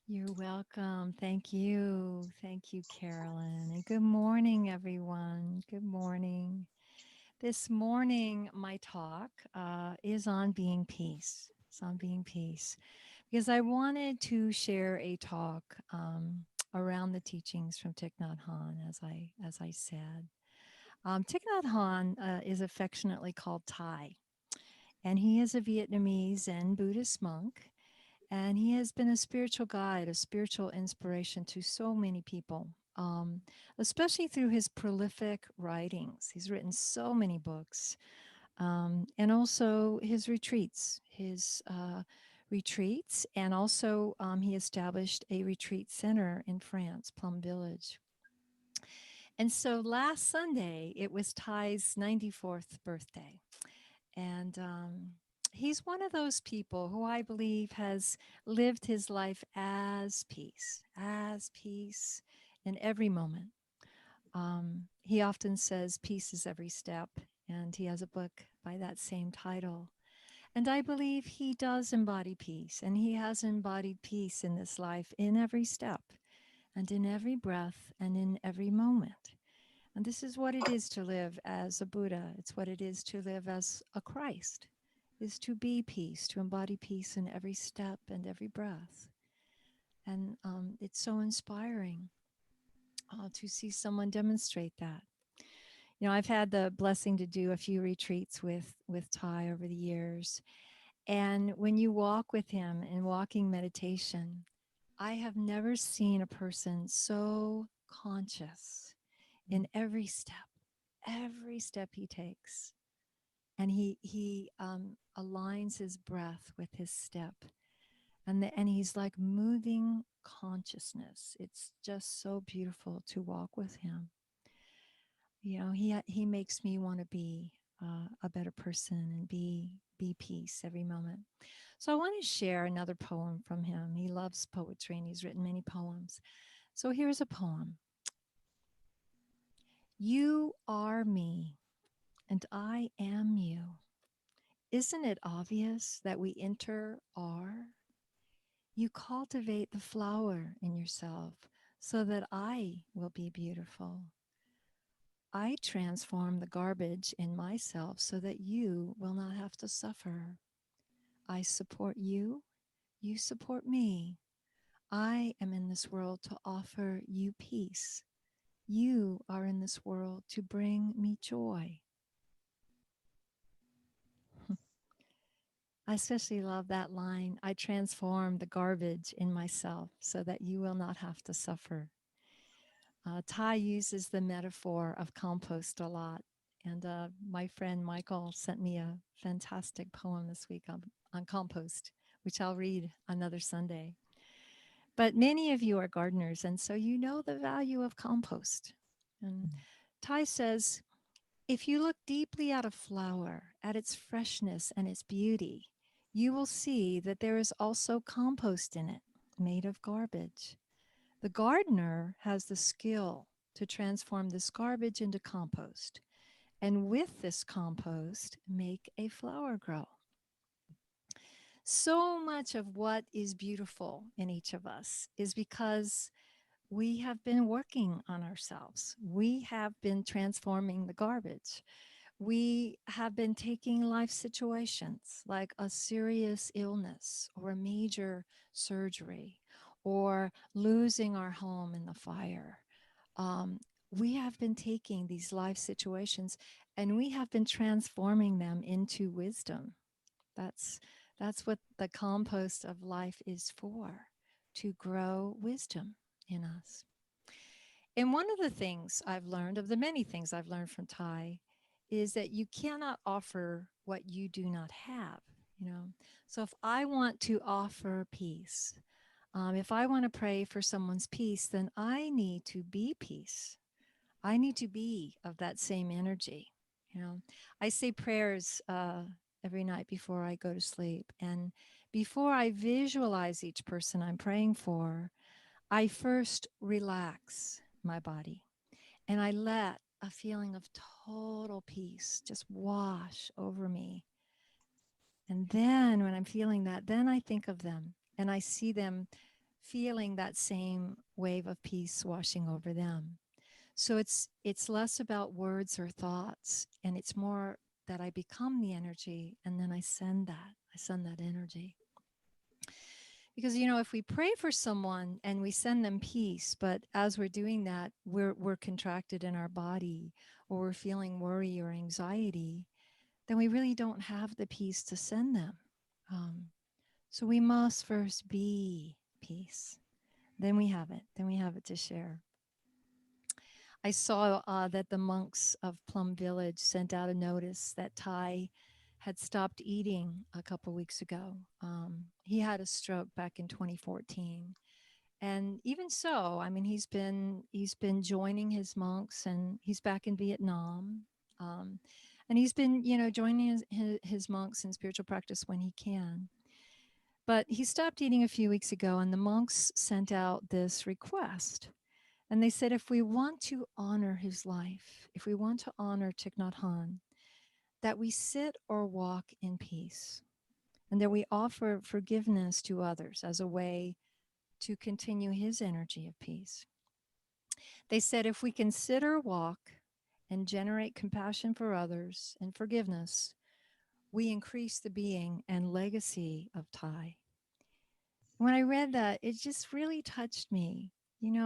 You're welcome. Thank you. Thank you, Carolyn. And good morning, everyone. Good morning. This morning, my talk is on being peace. It's on being peace because I wanted to share a talk around the teachings from Thich Nhat Hanh, as I said. Thich Nhat Hanh is affectionately called Thai, and he is a Vietnamese Zen Buddhist monk. And he has been a spiritual guide, a spiritual inspiration to so many people, especially through his prolific writings. He's written so many books, and also his retreats, and also he established a retreat center in France, Plum Village. And so last Sunday, it was Ty's 94th birthday. And he's one of those people who I believe has lived his life as peace in every moment. He often says, peace is every step. And he has a book by that same title. And I believe he does embody peace. And he has embodied peace in this life in every step and in every breath and in every moment. And this is what it is to live as a Buddha. It's what it is to live as a Christ, is to be peace, to embody peace in every step and every breath. And it's so inspiring to see someone demonstrate that. You know, I've had the blessing to do a few retreats with Ty over the years. And when you walk with him in walking meditation, I have never seen a person so conscious in every step he takes. And he aligns his breath with his step, and he's like moving consciousness. It's just so beautiful to walk with him. You know, he makes me want to be a better person and be peace every moment. So I want to share another poem from him. He loves poetry and he's written many poems. So here's a poem. You are me and I am you. Isn't it obvious that we enter are? You cultivate the flower in yourself so that I will be beautiful. I transform the garbage in myself so that you will not have to suffer. I support you, you support me. I am in this world to offer you peace. You are in this world to bring me joy. I especially love that line. I transform the garbage in myself so that you will not have to suffer. Ty uses the metaphor of compost a lot. And my friend Michael sent me a fantastic poem this week on compost, which I'll read another Sunday. But many of you are gardeners, and so you know the value of compost. And Ty says, if you look deeply at a flower, at its freshness and its beauty, you will see that there is also compost in it, made of garbage. The gardener has the skill to transform this garbage into compost, and with this compost, make a flower grow. So much of what is beautiful in each of us is because we have been working on ourselves. We have been transforming the garbage. We have been taking life situations like a serious illness or a major surgery or losing our home in the fire. Um, we have been taking these life situations and we have been transforming them into wisdom. That's that's what the compost of life is for, to grow wisdom in us. And one of the things I've learned, of the many things I've learned from Thai, is that you cannot offer what you do not have, you know. So if I want to offer peace, if I want to pray for someone's peace, then I need to be peace. I need to be of that same energy. You know, I say prayers every night before I go to sleep. And before I visualize each person I'm praying for, I first relax my body and I let a feeling of total peace just wash over me. And then when I'm feeling that, then I think of them and I see them feeling that same wave of peace washing over them. So it's less about words or thoughts, and it's more that I become the energy, and then I send that energy. Because if we pray for someone and we send them peace, but as we're doing that, we're contracted in our body, or we're feeling worry or anxiety, then we really don't have the peace to send them. Um, so we must first be peace. Then we have it. Then we have it to share. I saw that the monks of Plum Village sent out a notice that Thai had stopped eating a couple weeks ago. He had a stroke back in 2014, and even so, I mean, he's been joining his monks, and he's back in Vietnam, um, and he's been joining his monks in spiritual practice when he can. But he stopped eating a few weeks ago, and the monks sent out this request. And they said, if we want to honor his life, if we want to honor Thich Nhat Hanh, that we sit or walk in peace, and that we offer forgiveness to others as a way to continue his energy of peace. They said, if we can sit or walk and generate compassion for others and forgiveness, we increase the being and legacy of Thai. When I read that, it just really touched me,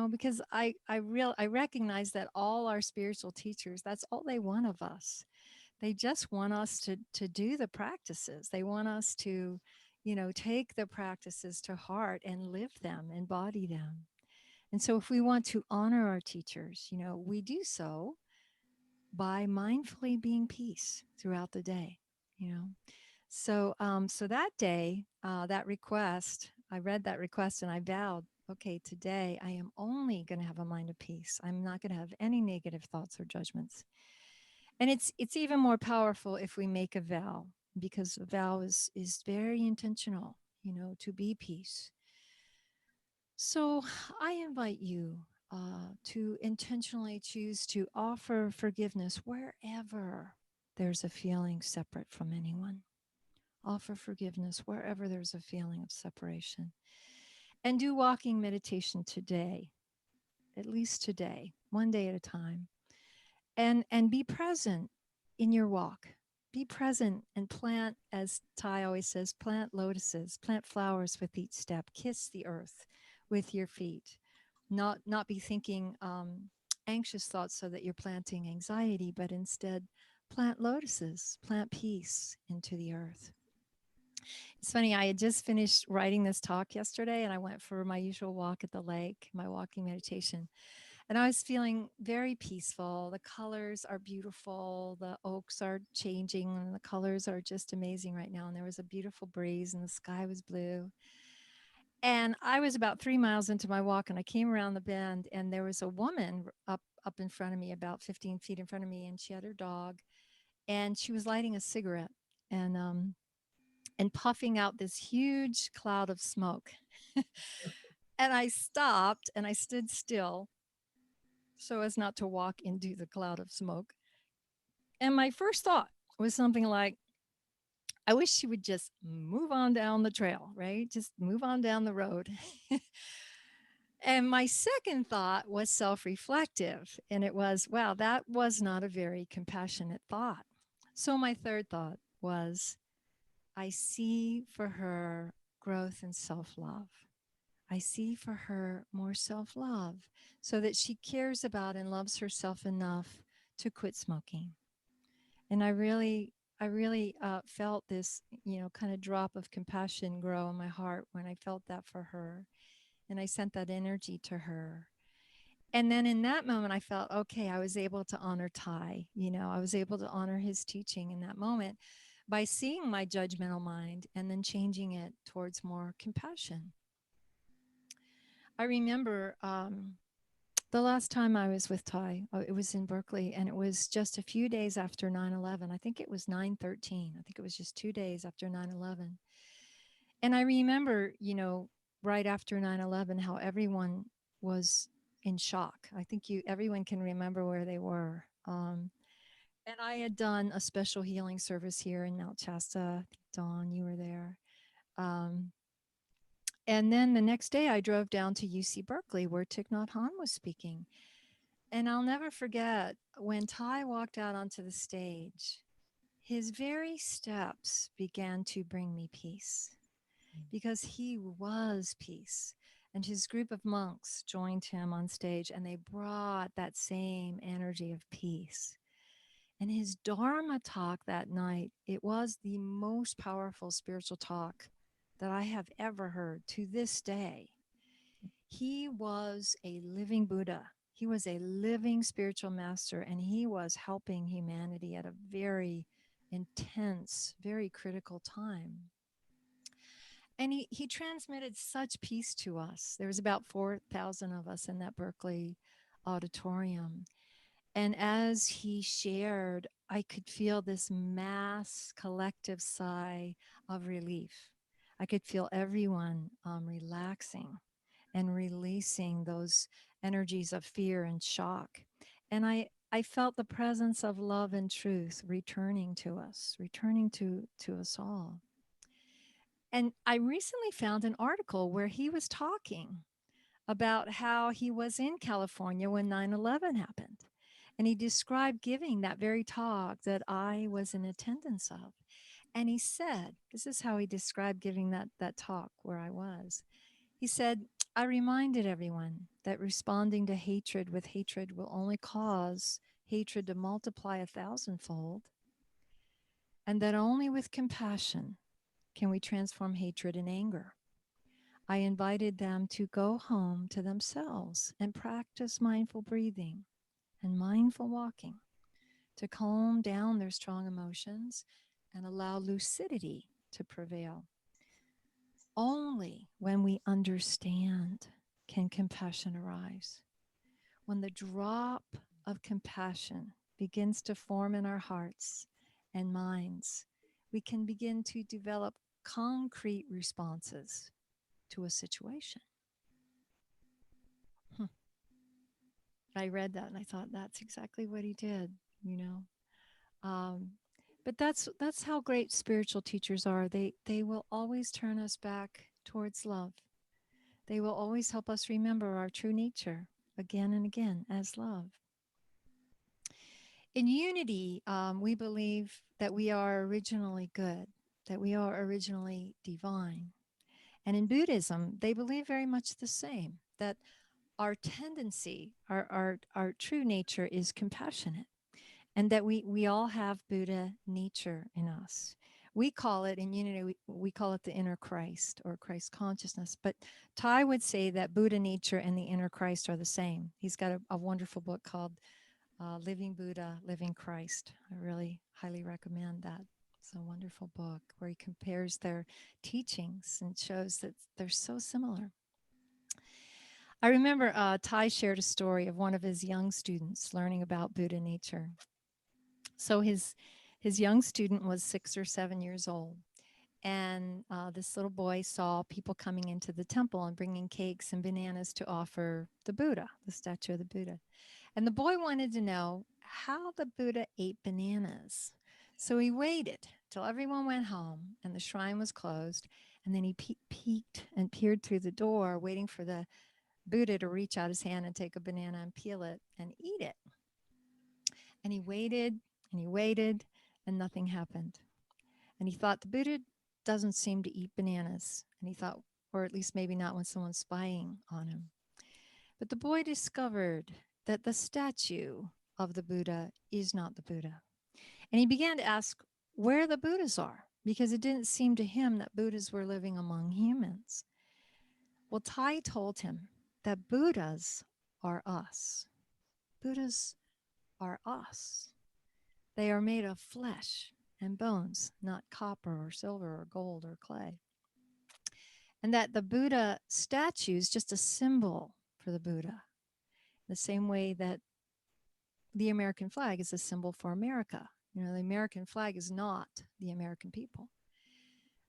because I recognize that all our spiritual teachers, that's all they want of us. They just want us to do the practices. They want us to, take the practices to heart and live them, embody them. And so if we want to honor our teachers, we do so by mindfully being peace throughout the day, you know. So that day, that request, I read that request and I vowed, okay, today I am only going to have a mind of peace. I'm not going to have any negative thoughts or judgments. And it's even more powerful if we make a vow, because a vow is very intentional, to be peace. So I invite you to intentionally choose to offer forgiveness wherever there's a feeling separate from anyone. Offer forgiveness wherever there's a feeling of separation. And do walking meditation today, at least today, one day at a time. And be present in your walk. Be present and plant, as Ty always says, plant lotuses, plant flowers with each step. Kiss the earth with your feet. Not be thinking anxious thoughts so that you're planting anxiety, but instead plant lotuses, plant peace into the earth. It's funny, I had just finished writing this talk yesterday, and I went for my usual walk at the lake, my walking meditation. And I was feeling very peaceful. The colors are beautiful. The oaks are changing, and the colors are just amazing right now. And there was a beautiful breeze, and the sky was blue. And I was about 3 miles into my walk, and I came around the bend, and there was a woman up in front of me, about 15 feet in front of me, and she had her dog, and she was lighting a cigarette. And puffing out this huge cloud of smoke. And I stopped and I stood still so as not to walk into the cloud of smoke. And my first thought was something like, I wish she would just move on down the trail, right? Just move on down the road. And my second thought was self reflective. And it was, wow, that was not a very compassionate thought. So my third thought was, I see for her growth and self love. I see for her more self love so that she cares about and loves herself enough to quit smoking. And I really felt this, kind of drop of compassion grow in my heart when I felt that for her. And I sent that energy to her. And then in that moment, I felt, okay, I was able to honor Thai. I was able to honor his teaching in that moment by seeing my judgmental mind and then changing it towards more compassion. I remember the last time I was with Ty, it was in Berkeley, and it was just a few days after 9/11. I think it was 9/13. I think it was just 2 days after 9/11. And I remember, right after 9/11, how everyone was in shock. I think everyone can remember where they were. And I had done a special healing service here in Mount Shasta. Dawn, you were there. Um, And then the next day, I drove down to UC Berkeley, where Thich Nhat Hanh was speaking. And I'll never forget when Ty walked out onto the stage, his very steps began to bring me peace because he was peace. And his group of monks joined him on stage and they brought that same energy of peace. And his Dharma talk that night, it was the most powerful spiritual talk that I have ever heard to this day. He was a living Buddha. He was a living spiritual master, and he was helping humanity at a very intense, very critical time. And he transmitted such peace to us. There was about 4,000 of us in that Berkeley auditorium. And as he shared, I could feel this mass collective sigh of relief. I could feel everyone relaxing and releasing those energies of fear and shock. And I felt the presence of love and truth returning to us, returning to us all. And I recently found an article where he was talking about how he was in California when 9/11 happened. And he described giving that very talk that I was in attendance of. And he said, this is how he described giving that talk where I was. He said, I reminded everyone that responding to hatred with hatred will only cause hatred to multiply 1,000-fold, and that only with compassion can we transform hatred in anger. I invited them to go home to themselves and practice mindful breathing and mindful walking to calm down their strong emotions and allow lucidity to prevail. Only when we understand can compassion arise. When the drop of compassion begins to form in our hearts and minds, we can begin to develop concrete responses to a situation. I read that and I thought that's exactly what he did, you know. Um, but that's how great spiritual teachers are. They will always turn us back towards love. They will always help us remember our true nature again and again as love. In unity, we believe that we are originally good, that we are originally divine. And in Buddhism, they believe very much the same, that our tendency, our true nature is compassionate, and that we all have Buddha nature in us. We call it in unity, we call it the inner Christ or Christ consciousness. But Thai would say that Buddha nature and the inner Christ are the same. He's got a wonderful book called Living Buddha, Living Christ. I really highly recommend that. It's a wonderful book where he compares their teachings and shows that they're so similar. I remember Thai shared a story of one of his young students learning about Buddha nature. So his young student was 6 or 7 years old, and this little boy saw people coming into the temple and bringing cakes and bananas to offer the Buddha, the statue of the Buddha. And the boy wanted to know how the Buddha ate bananas. So he waited till everyone went home and the shrine was closed, and then he peeked and peered through the door, waiting for the Buddha to reach out his hand and take a banana and peel it and eat it. And he waited and he waited, and nothing happened. And he thought, the Buddha doesn't seem to eat bananas. And he thought, or at least maybe not when someone's spying on him. But the boy discovered that the statue of the Buddha is not the Buddha. And he began to ask where the Buddhas are, because it didn't seem to him that Buddhas were living among humans. Well, Tai told him that Buddhas are us. Buddhas are us. They are made of flesh and bones, not copper or silver or gold or clay. And that the Buddha statue is just a symbol for the Buddha, the same way that the American flag is a symbol for America. You know, the American flag is not the American people.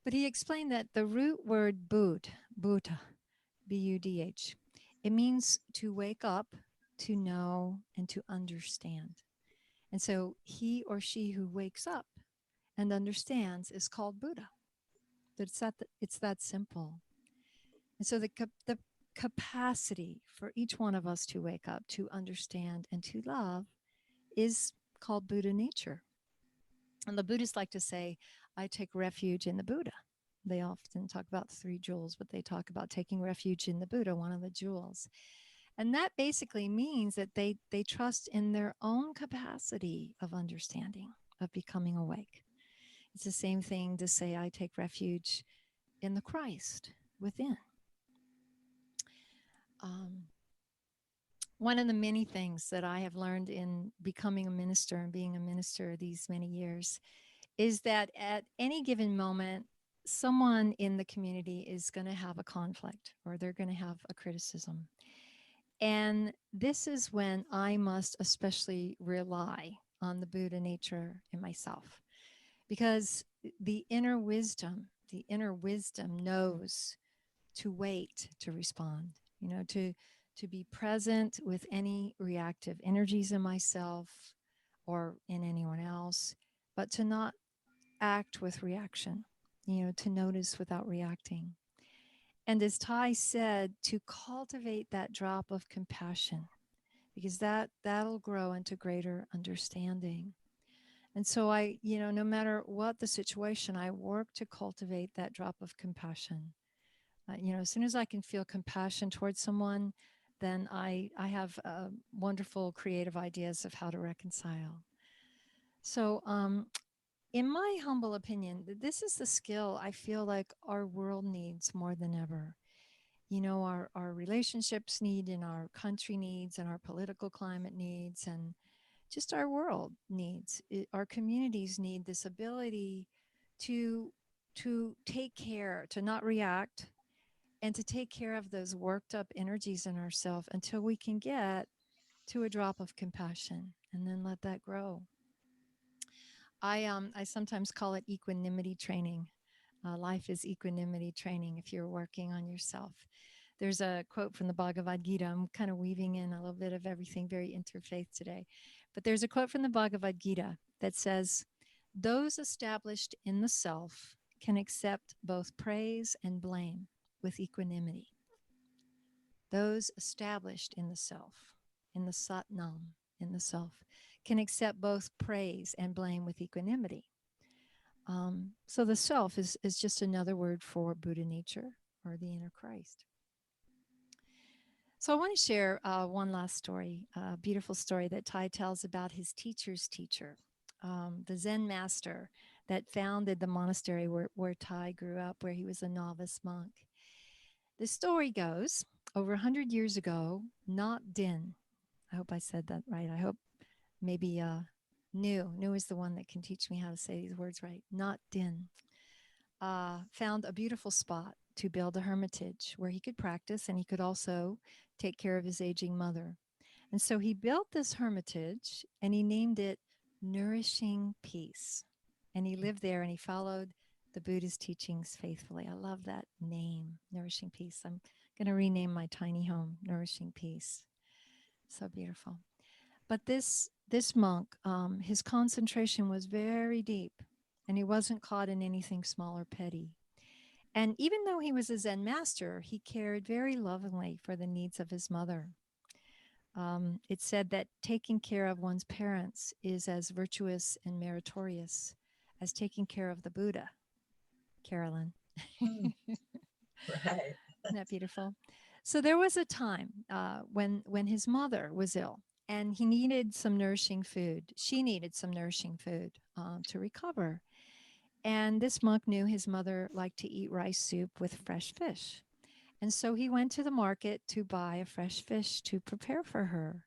But he explained that the root word Buddha, B-U-D-H, it means to wake up, to know, and to understand. And so he or she who wakes up and understands is called Buddha. It's that simple. And so the capacity for each one of us to wake up, to understand, and to love is called Buddha nature. And the Buddhists like to say, I take refuge in the Buddha. They often talk about the three jewels, but they talk about taking refuge in the Buddha, one of the jewels. And that basically means that they trust in their own capacity of understanding, of becoming awake. It's the same thing to say, I take refuge in the Christ within. Um, One of the many things that I have learned in becoming a minister and being a minister these many years is that at any given moment, someone in the community is going to have a conflict or they're going to have a criticism. And this is when I must especially rely on the Buddha nature in myself because the inner wisdom knows to wait to respond, to be present with any reactive energies in myself or in anyone else, but to not act with reaction, to notice without reacting. And as Ty said, to cultivate that drop of compassion, because that'll grow into greater understanding. And so no matter what the situation, I work to cultivate that drop of compassion. As soon as I can feel compassion towards someone, then I have wonderful creative ideas of how to reconcile. So, in my humble opinion, this is the skill I feel like our world needs more than ever. Our relationships need, and our country needs, and our political climate needs, and just our world needs. Our communities need this ability to take care, to not react, and to take care of those worked up energies in ourselves until we can get to a drop of compassion and then let that grow. I sometimes call it equanimity training. Life is equanimity training if you're working on yourself. There's a quote from the Bhagavad Gita. I'm kind of weaving in a little bit of everything, very interfaith today. But there's a quote from the Bhagavad Gita that says, those established in the self can accept both praise and blame with equanimity. Those established in the self, in the Satnam, in the self, can accept both praise and blame with equanimity. So the self is just another word for Buddha nature or the inner Christ. So I want to share one last story, a beautiful story that Thai tells about his teacher's teacher, the Zen master that founded the monastery where Thai grew up, where he was a novice monk. The story goes, over 100 years ago, Nhat Din, I hope I said that right. I hope maybe New is the one that can teach me how to say these words right. Nhat Din found a beautiful spot to build a hermitage where he could practice and he could also take care of his aging mother. And so he built this hermitage and he named it Nourishing Peace. And he lived there and he followed the Buddha's teachings faithfully. I love that name, Nourishing Peace. I'm going to rename my tiny home Nourishing Peace. So beautiful. But this monk, his concentration was very deep, and he wasn't caught in anything small or petty. And even though he was a Zen master, he cared very lovingly for the needs of his mother. It's said that taking care of one's parents is as virtuous and meritorious as taking care of the Buddha, Carolyn. Mm, right. Isn't that beautiful? So there was a time when his mother was ill, and he needed some nourishing food. She needed some nourishing food to recover. And this monk knew his mother liked to eat rice soup with fresh fish. And so he went to the market to buy a fresh fish to prepare for her.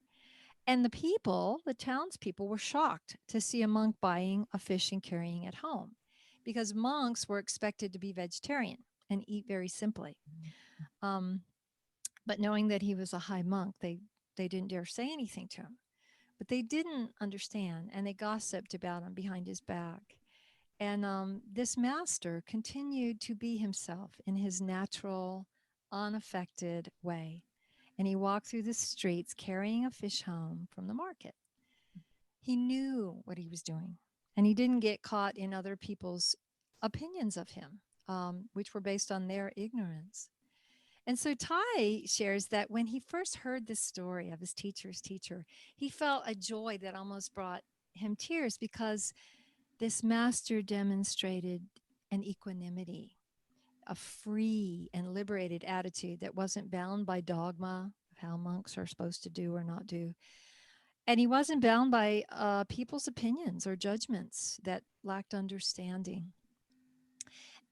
And the townspeople, were shocked to see a monk buying a fish and carrying it home because monks were expected to be vegetarian and eat very simply. Um, but knowing that he was a high monk, they didn't dare say anything to him. But they didn't understand, and they gossiped about him behind his back. And this master continued to be himself in his natural, unaffected way. And he walked through the streets carrying a fish home from the market. He knew what he was doing, and he didn't get caught in other people's opinions of him, which were based on their ignorance. And so Tai shares that when he first heard this story of his teacher's teacher, he felt a joy that almost brought him tears because this master demonstrated an equanimity, a free and liberated attitude that wasn't bound by dogma of how monks are supposed to do or not do. And he wasn't bound by people's opinions or judgments that lacked understanding.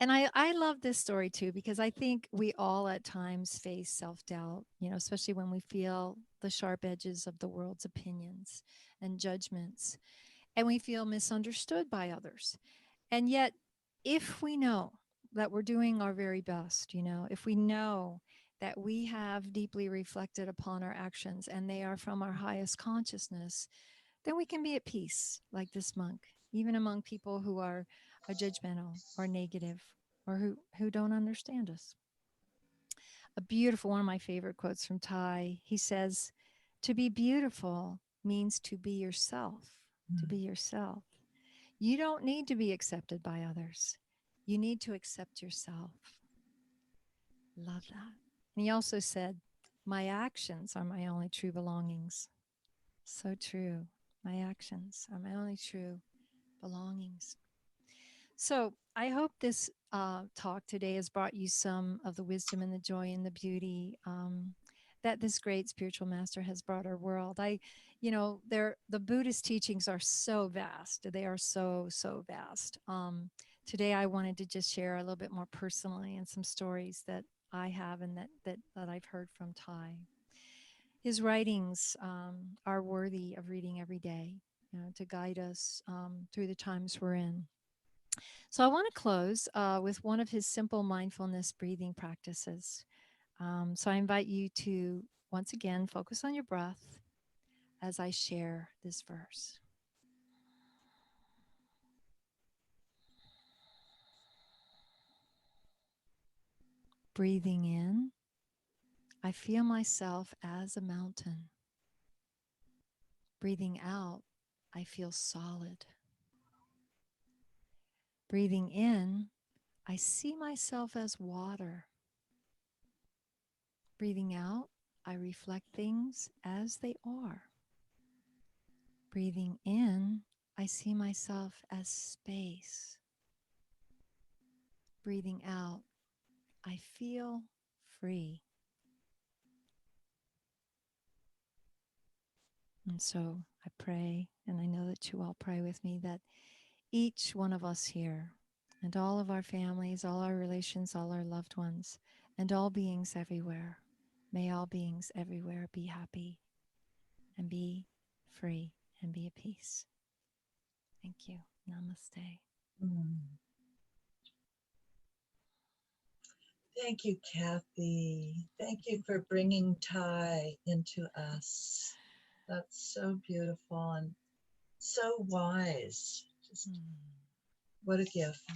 And I love this story too, because I think we all at times face self doubt, especially when we feel the sharp edges of the world's opinions and judgments, and we feel misunderstood by others. And yet, if we know that we're doing our very best, if we know that we have deeply reflected upon our actions and they are from our highest consciousness, then we can be at peace, like this monk, even among people who are judgmental or negative or who don't understand us. A beautiful one of my favorite quotes from Tai. He says, "To be beautiful means to be yourself, to be yourself. You don't need to be accepted by others. You need to accept yourself." Love that. And he also said, "My actions are my only true belongings." So true. My actions are my only true belongings. So I hope this talk today has brought you some of the wisdom and the joy and the beauty that this great spiritual master has brought our world. The Buddhist teachings are so vast. They are so vast. Today, I wanted to just share a little bit more personally and some stories that I have and that I've heard from Tai. His writings are worthy of reading every day, to guide us through the times we're in. So I want to close with one of his simple mindfulness breathing practices. So I invite you to once again focus on your breath as I share this verse. Breathing in, I feel myself as a mountain. Breathing out, I feel solid. Breathing in, I see myself as water. Breathing out, I reflect things as they are. Breathing in, I see myself as space. Breathing out, I feel free. And so I pray, and I know that you all pray with me, that each one of us here, and all of our families, all our relations, all our loved ones, and all beings everywhere, may all beings everywhere be happy and be free and be at peace. Thank you. Namaste. Mm. Thank you, Kathy. Thank you for bringing Thai into us. That's so beautiful and so wise. Just Mm. what a gift.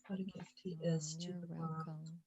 What a gift he is to You're the world. welcome.